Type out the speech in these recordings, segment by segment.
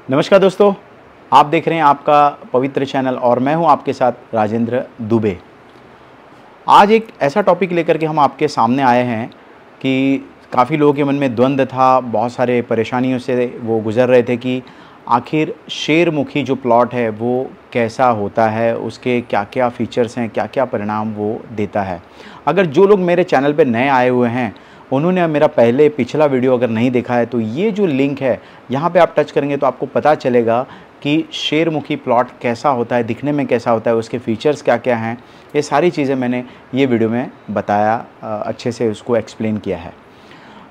नमस्कार दोस्तों, आप देख रहे हैं आपका पवित्र चैनल और मैं हूं आपके साथ राजेंद्र दुबे। आज एक ऐसा टॉपिक लेकर के हम आपके सामने आए हैं कि काफ़ी लोगों के मन में द्वंद्व था, बहुत सारे परेशानियों से वो गुज़र रहे थे कि आखिर शेरमुखी जो प्लॉट है वो कैसा होता है, उसके क्या-क्या फ़ीचर्स हैं, क्या-क्या परिणाम वो देता है। अगर जो लोग मेरे चैनल पे नए आए हुए हैं, उन्होंने मेरा पिछला वीडियो अगर नहीं देखा है तो ये जो लिंक है यहाँ पे आप टच करेंगे तो आपको पता चलेगा कि शेरमुखी प्लॉट कैसा होता है, दिखने में कैसा होता है, उसके फीचर्स क्या-क्या हैं। ये सारी चीज़ें मैंने ये वीडियो में बताया, अच्छे से उसको एक्सप्लेन किया है।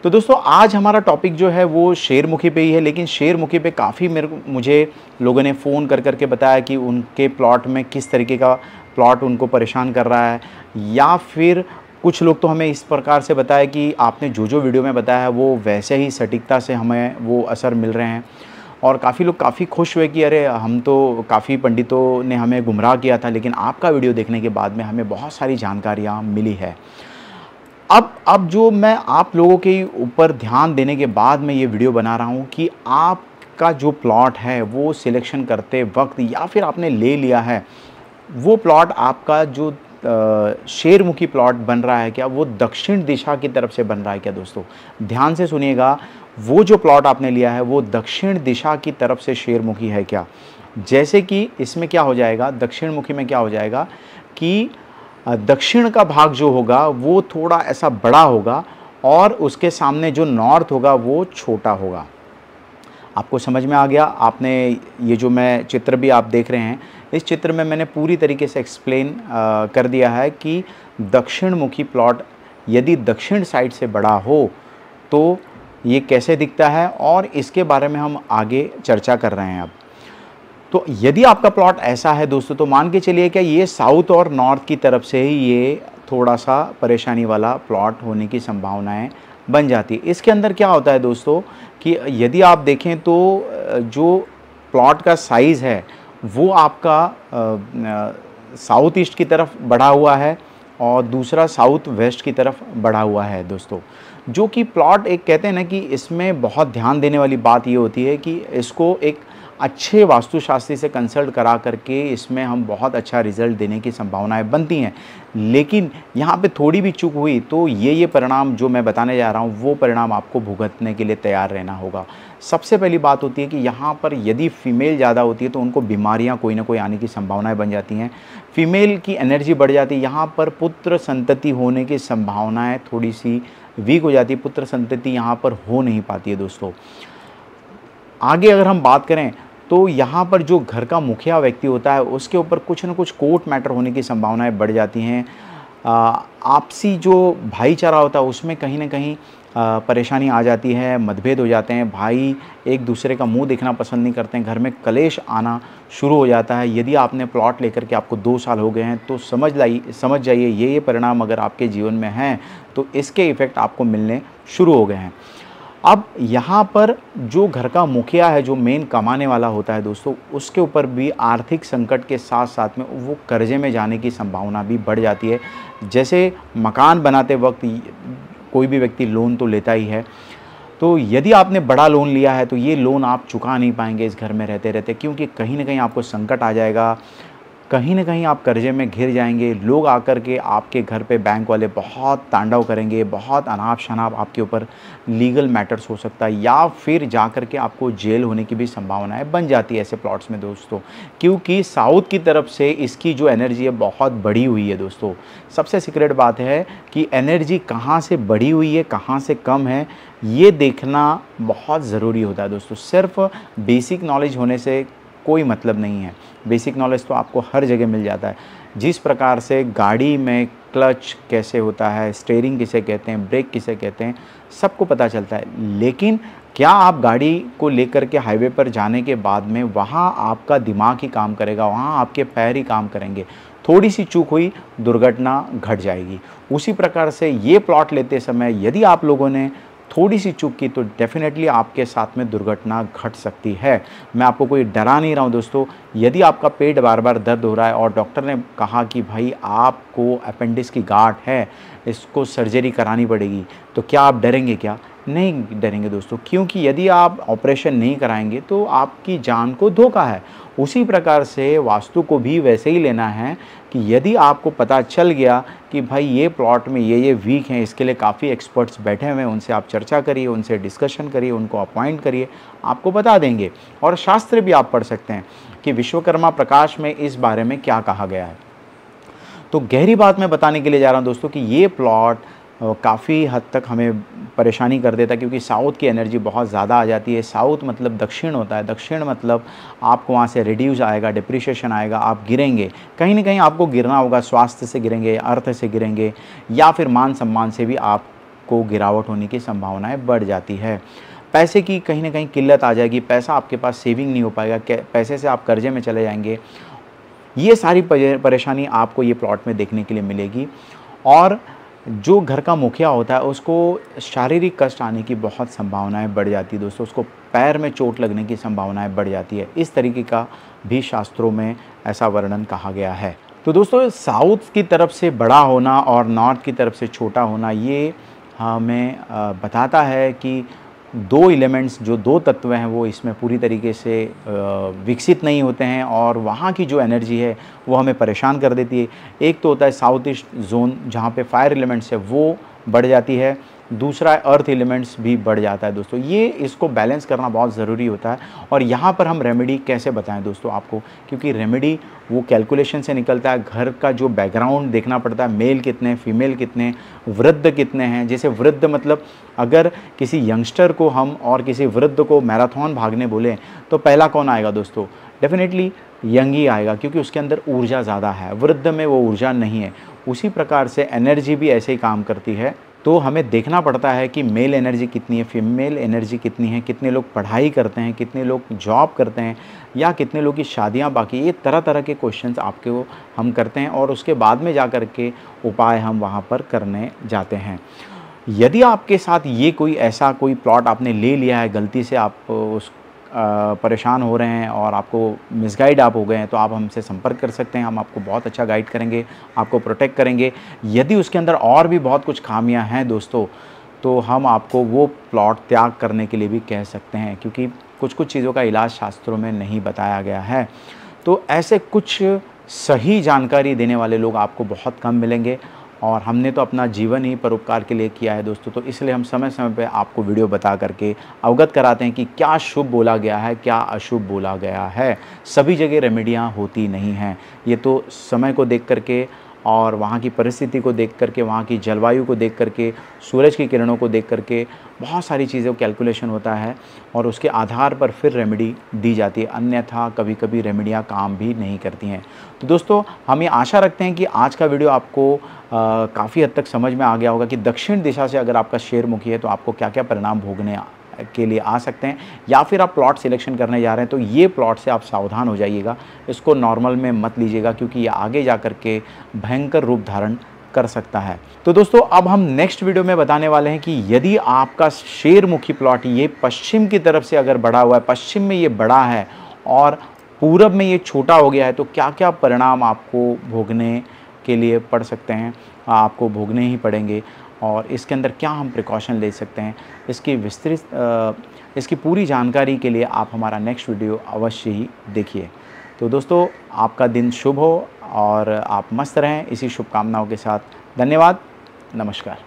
तो दोस्तों आज हमारा टॉपिक जो है वो शेरमुखी पे ही है, लेकिन शेरमुखी पे काफ़ी मुझे लोगों ने फ़ोन कर के बताया कि उनके प्लॉट में किस तरीके का प्लॉट उनको परेशान कर रहा है, या फिर कुछ लोग तो हमें इस प्रकार से बताया कि आपने जो वीडियो में बताया है वो वैसे ही सटीकता से हमें वो असर मिल रहे हैं। और काफ़ी लोग काफ़ी खुश हुए कि अरे हम तो काफ़ी पंडितों ने हमें गुमराह किया था, लेकिन आपका वीडियो देखने के बाद में हमें बहुत सारी जानकारियाँ मिली है। अब जो मैं आप लोगों के ऊपर ध्यान देने के बाद मैं ये वीडियो बना रहा हूँ कि आपका जो प्लॉट है वो सिलेक्शन करते वक्त या फिर आपने ले लिया है, वो प्लॉट आपका जो शेरमुखी प्लॉट बन रहा है क्या, वो दक्षिण दिशा की तरफ से बन रहा है क्या। दोस्तों ध्यान से सुनिएगा, वो जो प्लॉट आपने लिया है वो दक्षिण दिशा की तरफ से शेरमुखी है क्या। जैसे कि इसमें क्या हो जाएगा, दक्षिण मुखी में क्या हो जाएगा कि दक्षिण का भाग जो होगा वो थोड़ा ऐसा बड़ा होगा और उसके सामने जो नॉर्थ होगा वो छोटा होगा। आपको समझ में आ गया। आपने ये जो मैं चित्र भी आप देख रहे हैं, इस चित्र में मैंने पूरी तरीके से एक्सप्लेन कर दिया है कि दक्षिण मुखी प्लॉट यदि दक्षिण साइड से बड़ा हो तो ये कैसे दिखता है, और इसके बारे में हम आगे चर्चा कर रहे हैं। अब तो यदि आपका प्लॉट ऐसा है दोस्तों, तो मान के चलिए कि ये साउथ और नॉर्थ की तरफ से ही ये थोड़ा सा परेशानी वाला प्लॉट होने की संभावनाएं बन जाती है। इसके अंदर क्या होता है दोस्तों कि यदि आप देखें तो जो प्लॉट का साइज़ है वो आपका साउथ ईस्ट की तरफ बढ़ा हुआ है और दूसरा साउथ वेस्ट की तरफ बढ़ा हुआ है दोस्तों। जो कि प्लॉट एक कहते हैं ना कि इसमें बहुत ध्यान देने वाली बात ये होती है कि इसको एक अच्छे वास्तुशास्त्री से कंसल्ट करा करके इसमें हम बहुत अच्छा रिज़ल्ट देने की संभावनाएं बनती हैं। लेकिन यहाँ पे थोड़ी भी चूक हुई तो ये परिणाम जो मैं बताने जा रहा हूँ वो परिणाम आपको भुगतने के लिए तैयार रहना होगा। सबसे पहली बात होती है कि यहाँ पर यदि फीमेल ज़्यादा होती है तो उनको बीमारियाँ कोई ना कोई आने की संभावनाएँ बन जाती हैं। फीमेल की एनर्जी बढ़ जाती है, यहाँ पर पुत्र संतति होने की संभावनाएँ थोड़ी सी वीक हो जाती है, पुत्र संतति यहाँ पर हो नहीं पाती है दोस्तों। आगे अगर हम बात करें तो यहाँ पर जो घर का मुखिया व्यक्ति होता है उसके ऊपर कुछ न कुछ कोर्ट मैटर होने की संभावनाएं बढ़ जाती हैं। आपसी जो भाईचारा होता है उसमें कहीं ना कहीं परेशानी आ जाती है, मतभेद हो जाते हैं, भाई एक दूसरे का मुंह देखना पसंद नहीं करते हैं, घर में कलेश आना शुरू हो जाता है। यदि आपने प्लॉट लेकर के आपको 2 साल हो गए हैं तो समझ जाइए ये परिणाम अगर आपके जीवन में हैं तो इसके इफ़ेक्ट आपको मिलने शुरू हो गए हैं। अब यहाँ पर जो घर का मुखिया है, जो मेन कमाने वाला होता है दोस्तों, उसके ऊपर भी आर्थिक संकट के साथ साथ में वो कर्जे में जाने की संभावना भी बढ़ जाती है। जैसे मकान बनाते वक्त कोई भी व्यक्ति लोन तो लेता ही है, तो यदि आपने बड़ा लोन लिया है तो ये लोन आप चुका नहीं पाएंगे इस घर में रहते रहते, क्योंकि कहीं ना कहीं आपको संकट आ जाएगा, कहीं ना कहीं आप कर्जे में घिर जाएंगे। लोग आकर के आपके घर पे बैंक वाले बहुत तांडव करेंगे, बहुत अनाप शनाप आपके ऊपर लीगल मैटर्स हो सकता है, या फिर जाकर के आपको जेल होने की भी संभावनाएं बन जाती है ऐसे प्लॉट्स में दोस्तों, क्योंकि साउथ की तरफ से इसकी जो एनर्जी है बहुत बढ़ी हुई है दोस्तों। सबसे सीक्रेट बात है कि एनर्जी कहाँ से बढ़ी हुई है, कहाँ से कम है, ये देखना बहुत ज़रूरी होता है दोस्तों। सिर्फ बेसिक नॉलेज होने से कोई मतलब नहीं है। बेसिक नॉलेज तो आपको हर जगह मिल जाता है। जिस प्रकार से गाड़ी में क्लच कैसे होता है, स्टीयरिंग किसे कहते हैं, ब्रेक किसे कहते हैं, सबको पता चलता है। लेकिन क्या आप गाड़ी को लेकर के हाईवे पर जाने के बाद में वहाँ आपका दिमाग ही काम करेगा, वहाँ आपके पैर ही काम करेंगे। थोड़ी सी चूक हुई, दुर्घटना घट जाएगी। उसी प्रकार से ये प्लॉट लेते समय यदि आप लोगों ने थोड़ी सी चूक की तो डेफिनेटली आपके साथ में दुर्घटना घट सकती है। मैं आपको कोई डरा नहीं रहा हूँ दोस्तों। यदि आपका पेट बार बार दर्द हो रहा है और डॉक्टर ने कहा कि भाई आपको अपेंडिक्स की गांठ है, इसको सर्जरी करानी पड़ेगी, तो क्या आप डरेंगे क्या? नहीं डरेंगे दोस्तों, क्योंकि यदि आप ऑपरेशन नहीं कराएंगे तो आपकी जान को धोखा है। उसी प्रकार से वास्तु को भी वैसे ही लेना है कि यदि आपको पता चल गया कि भाई ये प्लॉट में ये वीक हैं, इसके लिए काफ़ी एक्सपर्ट्स बैठे हुए हैं, उनसे आप चर्चा करिए, उनसे डिस्कशन करिए, उनको अपॉइंट करिए, आपको बता देंगे। और शास्त्र भी आप पढ़ सकते हैं कि विश्वकर्मा प्रकाश में इस बारे में क्या कहा गया है। तो गहरी बात मैं बताने के लिए जा रहा हूँ दोस्तों कि ये प्लॉट काफ़ी हद तक हमें परेशानी कर देता है, क्योंकि साउथ की एनर्जी बहुत ज़्यादा आ जाती है। साउथ मतलब दक्षिण होता है, दक्षिण मतलब आपको वहाँ से रिड्यूस आएगा, डिप्रिशिएशन आएगा, आप गिरेंगे, कहीं ना कहीं आपको गिरना होगा, स्वास्थ्य से गिरेंगे, अर्थ से गिरेंगे, या फिर मान सम्मान से भी आपको गिरावट होने की संभावनाएँ बढ़ जाती है। पैसे की कहीं ना कहीं किल्लत आ जाएगी, पैसा आपके पास सेविंग नहीं हो पाएगा, पैसे से आप कर्जे में चले जाएंगे। ये सारी परेशानी आपको ये प्लॉट में देखने के लिए मिलेगी। और जो घर का मुखिया होता है उसको शारीरिक कष्ट आने की बहुत संभावनाएं बढ़ जाती है दोस्तों, उसको पैर में चोट लगने की संभावनाएं बढ़ जाती है। इस तरीके का भी शास्त्रों में ऐसा वर्णन कहा गया है। तो दोस्तों, साउथ की तरफ से बड़ा होना और नॉर्थ की तरफ से छोटा होना ये हमें बताता है कि दो एलिमेंट्स, जो दो तत्व हैं, वो इसमें पूरी तरीके से विकसित नहीं होते हैं और वहाँ की जो एनर्जी है वो हमें परेशान कर देती है। एक तो होता है साउथ ईस्ट जोन, जहाँ पे फायर एलिमेंट्स है वो बढ़ जाती है, दूसरा अर्थ एलिमेंट्स भी बढ़ जाता है दोस्तों। ये इसको बैलेंस करना बहुत ज़रूरी होता है। और यहाँ पर हम रेमेडी कैसे बताएं दोस्तों आपको, क्योंकि रेमेडी वो कैलकुलेशन से निकलता है, घर का जो बैकग्राउंड देखना पड़ता है, मेल कितने, फीमेल कितने, वृद्ध कितने हैं। जैसे वृद्ध मतलब अगर किसी यंगस्टर को हम और किसी वृद्ध को मैराथन भागने बोलें तो पहला कौन आएगा दोस्तों? डेफिनेटली यंग ही आएगा, क्योंकि उसके अंदर ऊर्जा ज़्यादा है, वृद्ध में वो ऊर्जा नहीं है। उसी प्रकार से एनर्जी भी ऐसे ही काम करती है। तो हमें देखना पड़ता है कि मेल एनर्जी कितनी है, फीमेल एनर्जी कितनी है, कितने लोग पढ़ाई करते हैं, कितने लोग जॉब करते हैं, या कितने लोग की शादियां बाकी। ये तरह तरह के क्वेश्चंस आपके हम करते हैं और उसके बाद में जा कर के उपाय हम वहाँ पर करने जाते हैं। यदि आपके साथ ये कोई ऐसा कोई प्लॉट आपने ले लिया है, गलती से आप उस परेशान हो रहे हैं और आपको मिसगाइड आप हो गए हैं, तो आप हमसे संपर्क कर सकते हैं। हम आपको बहुत अच्छा गाइड करेंगे, आपको प्रोटेक्ट करेंगे। यदि उसके अंदर और भी बहुत कुछ खामियां हैं दोस्तों, तो हम आपको वो प्लॉट त्याग करने के लिए भी कह सकते हैं, क्योंकि कुछ कुछ चीज़ों का इलाज शास्त्रों में नहीं बताया गया है। तो ऐसे कुछ सही जानकारी देने वाले लोग आपको बहुत कम मिलेंगे, और हमने तो अपना जीवन ही परोपकार के लिए किया है दोस्तों। तो इसलिए हम समय समय पे आपको वीडियो बता करके अवगत कराते हैं कि क्या शुभ बोला गया है, क्या अशुभ बोला गया है। सभी जगह रेमेडियाँ होती नहीं हैं, ये तो समय को देख करके और वहाँ की परिस्थिति को देख करके, वहाँ की जलवायु को देख करके, सूरज की किरणों को देख करके बहुत सारी चीज़ों का कैलकुलेशन होता है और उसके आधार पर फिर रेमेडी दी जाती है। अन्यथा कभी कभी रेमेडियाँ काम भी नहीं करती हैं। तो दोस्तों, हम ये आशा रखते हैं कि आज का वीडियो आपको काफ़ी हद तक समझ में आ गया होगा कि दक्षिण दिशा से अगर आपका शेरमुखी है तो आपको क्या क्या परिणाम भोगने के लिए आ सकते हैं, या फिर आप प्लॉट सिलेक्शन करने जा रहे हैं तो ये प्लॉट से आप सावधान हो जाइएगा। इसको नॉर्मल में मत लीजिएगा, क्योंकि ये आगे जा कर के भयंकर रूप धारण कर सकता है। तो दोस्तों, अब हम नेक्स्ट वीडियो में बताने वाले हैं कि यदि आपका शेरमुखी प्लॉट ये पश्चिम की तरफ से अगर बढ़ा हुआ है, पश्चिम में ये बड़ा है और पूरब में ये छोटा हो गया है, तो क्या क्या परिणाम आपको भोगने के लिए पड़ सकते हैं, आपको भोगने ही पड़ेंगे, और इसके अंदर क्या हम प्रिकॉशन ले सकते हैं, इसकी विस्तृत इसकी पूरी जानकारी के लिए आप हमारा नेक्स्ट वीडियो अवश्य ही देखिए। तो दोस्तों, आपका दिन शुभ हो और आप मस्त रहें, इसी शुभकामनाओं के साथ। धन्यवाद, नमस्कार।